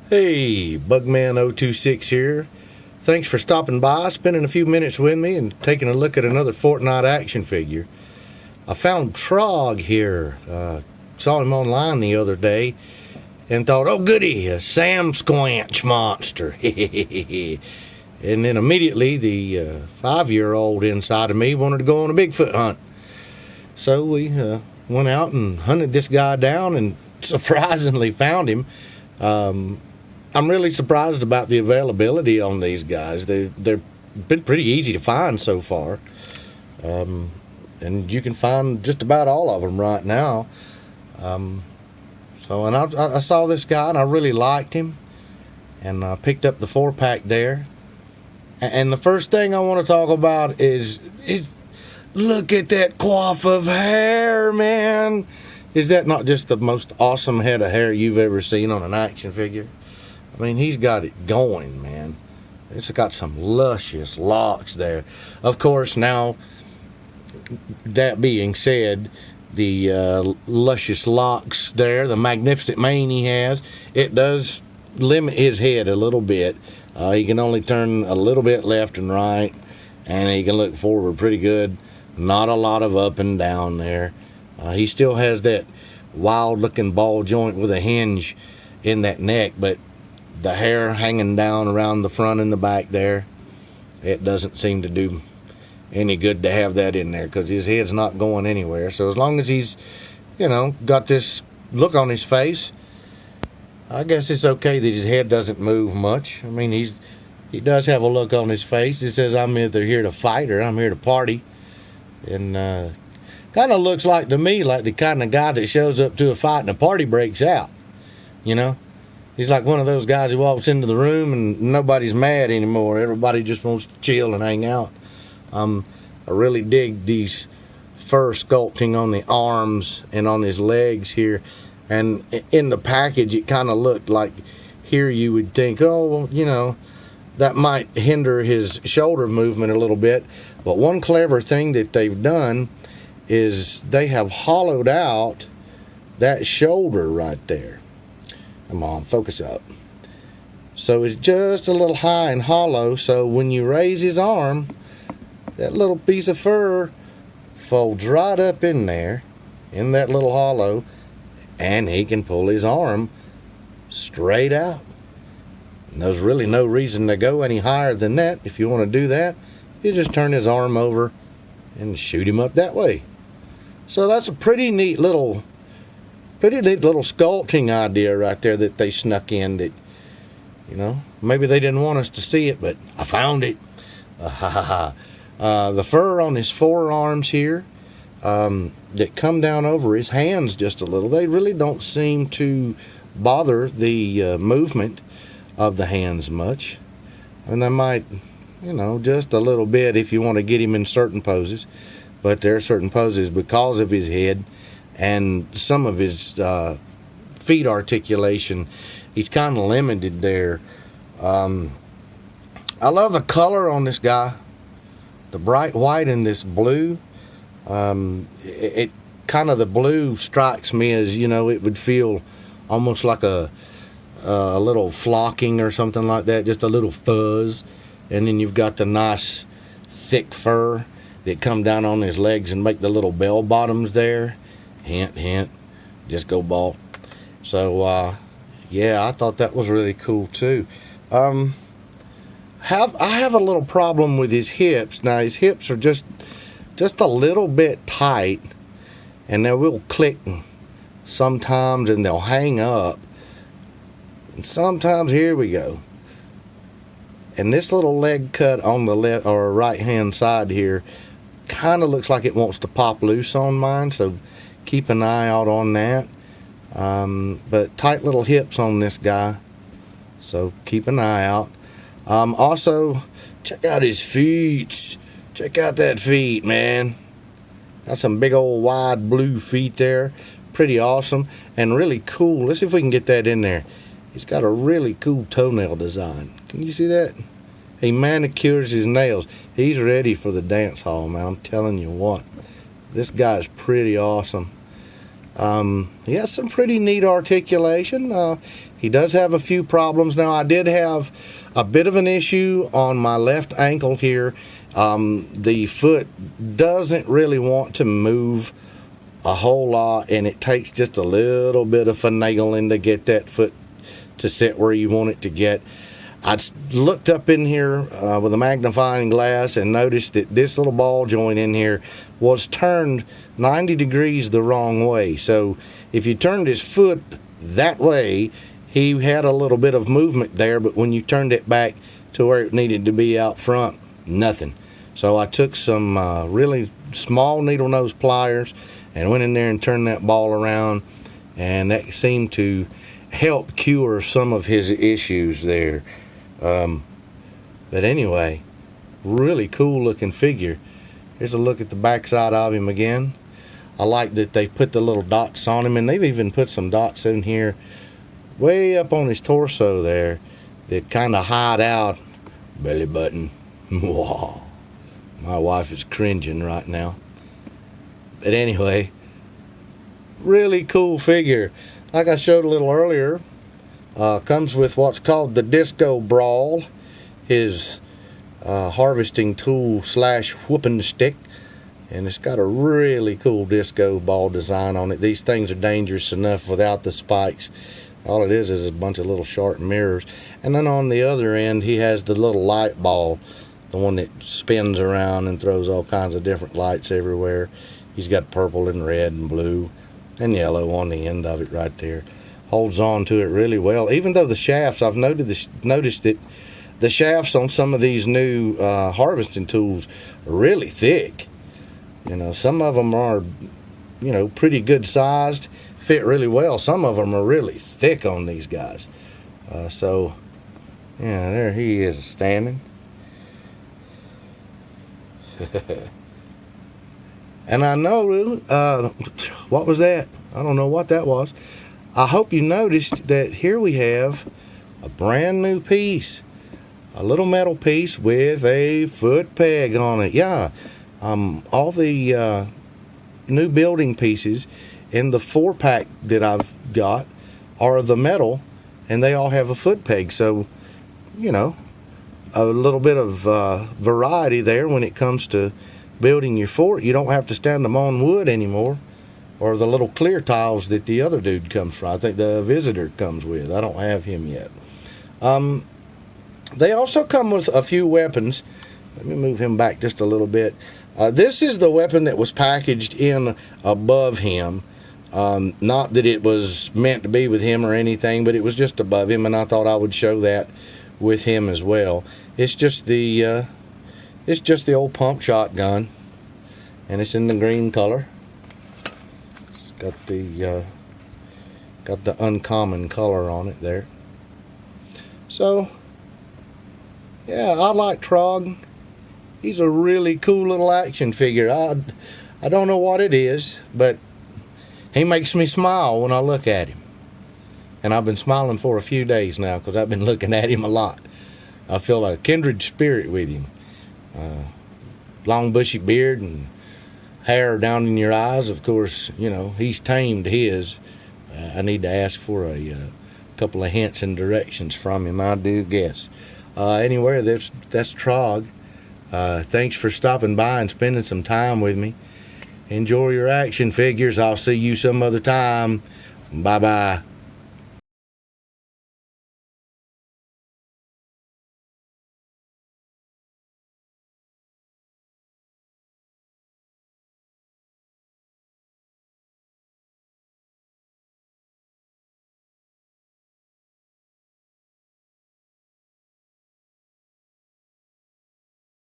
Hey, Bugman026 here. Thanks for stopping by, spending a few minutes with me, and taking a look at another Fortnite action figure. I found Trog here. Saw him online the other day and thought, oh goody, a Sam Squanch monster. And then immediately the 5-year-old inside of me wanted to go on a Bigfoot hunt. So we went out and hunted this guy down and surprisingly found him. I'm really surprised about the availability on these guys. They've been pretty easy to find so far. And you can find just about all of them right now. And I saw this guy and I really liked him. And I picked up the 4-pack there. And the first thing I want to talk about is look at that coif of hair, man. Is that not just the most awesome head of hair you've ever seen on an action figure? I mean, he's got it going, man. It's got some luscious locks there. Of course, now, that being said, the luscious locks there, the magnificent mane he has, it does limit his head a little bit. He can only turn a little bit left and right, and he can look forward pretty good. Not a lot of up and down there. He still has that wild-looking ball joint with a hinge in that neck, but the hair hanging down around the front and the back there, it doesn't seem to do any good to have that in there because his head's not going anywhere. So as long as he's, got this look on his face, I guess it's okay that his head doesn't move much. I mean, he does have a look on his face. He says, I'm either here to fight or I'm here to party. And kind of looks like to me like the kind of guy that shows up to a fight and a party breaks out. He's like one of those guys who walks into the room and nobody's mad anymore. Everybody just wants to chill and hang out. I really dig these fur sculpting on the arms and on his legs here. And in the package, it kind of looked like here you would think, that might hinder his shoulder movement a little bit. But one clever thing that they've done is they have hollowed out that shoulder right there. Come on, focus up. So it's just a little high and hollow, so when you raise his arm, that little piece of fur folds right up in there, in that little hollow, and he can pull his arm straight out. And there's really no reason to go any higher than that. If you want to do that, you just turn his arm over and shoot him up that way. So that's a pretty neat little sculpting idea right there that they snuck in that, maybe they didn't want us to see it, but I found it. The fur on his forearms here that come down over his hands just a little, they really don't seem to bother the movement of the hands much. And they might, just a little bit if you want to get him in certain poses. But there are certain poses because of his head and some of his feet articulation. He's kind of limited there. I love the color on this guy. The bright white and this blue. It kind of, the blue strikes me as, it would feel almost like a little flocking or something like that. Just a little fuzz. And then you've got the nice thick fur that come down on his legs and make the little bell bottoms there. Hint, hint. Just go ball. So, I thought that was really cool too. I have a little problem with his hips. Now, his hips are just a little bit tight, and they will click sometimes, and they'll hang up. And sometimes, here we go. And this little leg cut on the left or right hand side here kind of looks like it wants to pop loose on mine, so keep an eye out on that. But tight little hips on this guy, so keep an eye out. Also, check out his feet. Check out that feet, man. Got some big old wide blue feet there. Pretty awesome and really cool. Let's see if we can get that in there. He's got a really cool toenail design. Can you see that? He manicures his nails. He's ready for the dance hall, man. I'm telling you what. This guy's pretty awesome. He has some pretty neat articulation. He does have a few problems. Now, I did have a bit of an issue on my left ankle here. The foot doesn't really want to move a whole lot, and it takes just a little bit of finagling to get that foot to sit where you want it to get. I looked up in here with a magnifying glass and noticed that this little ball joint in here was turned 90 degrees the wrong way. So if you turned his foot that way, he had a little bit of movement there, but when you turned it back to where it needed to be out front, nothing. So I took some really small needle nose pliers and went in there and turned that ball around, and that seemed to help cure some of his issues there. But anyway, really cool looking figure. Here's a look at the backside of him again. I like that they put the little dots on him, and they've even put some dots in here way up on his torso there that kind of hide out belly button. Wow. My wife is cringing right now. But anyway, really cool figure. Like I showed a little earlier, comes with what's called the Disco Brawl, his harvesting tool / whooping stick, and it's got a really cool disco ball design on it. These things are dangerous enough without the spikes. All it is a bunch of little sharp mirrors. And then on the other end, he has the little light ball, the one that spins around and throws all kinds of different lights everywhere. He's got purple and red and blue and yellow on the end of it right there. Holds on to it really well. Even though the shafts, I've noticed that the shafts on some of these new harvesting tools are really thick. You know, some of them are, you know, pretty good sized, fit really well. Some of them are really thick on these guys. So, yeah, there he is standing. And I know, what was that? I don't know what that was. I hope you noticed that here we have a brand new piece. A little metal piece with a foot peg on it. Yeah, all the new building pieces in the 4-pack that I've got are the metal, and they all have a foot peg. So, you know, a little bit of variety there when it comes to building your fort. You don't have to stand them on wood anymore, or the little clear tiles that the other dude comes from. I think the Visitor comes with. I don't have him yet. They also come with a few weapons. Let me move him back just a little bit. This is the weapon that was packaged in above him. Not that it was meant to be with him or anything, but it was just above him, and I thought I would show that with him as well. It's just the old pump shotgun, and it's in the green color. It's got the uncommon color on it there. So, yeah, I like Trog. He's a really cool little action figure. I don't know what it is, but he makes me smile when I look at him. And I've been smiling for a few days now because I've been looking at him a lot. I feel a kindred spirit with him. Long bushy beard and hair down in your eyes. Of course, you know, he's tamed his. I need to ask for a couple of hints and directions from him, I do guess. Anyway, that's Trog. Thanks for stopping by and spending some time with me. Enjoy your action figures. I'll see you some other time. Bye-bye.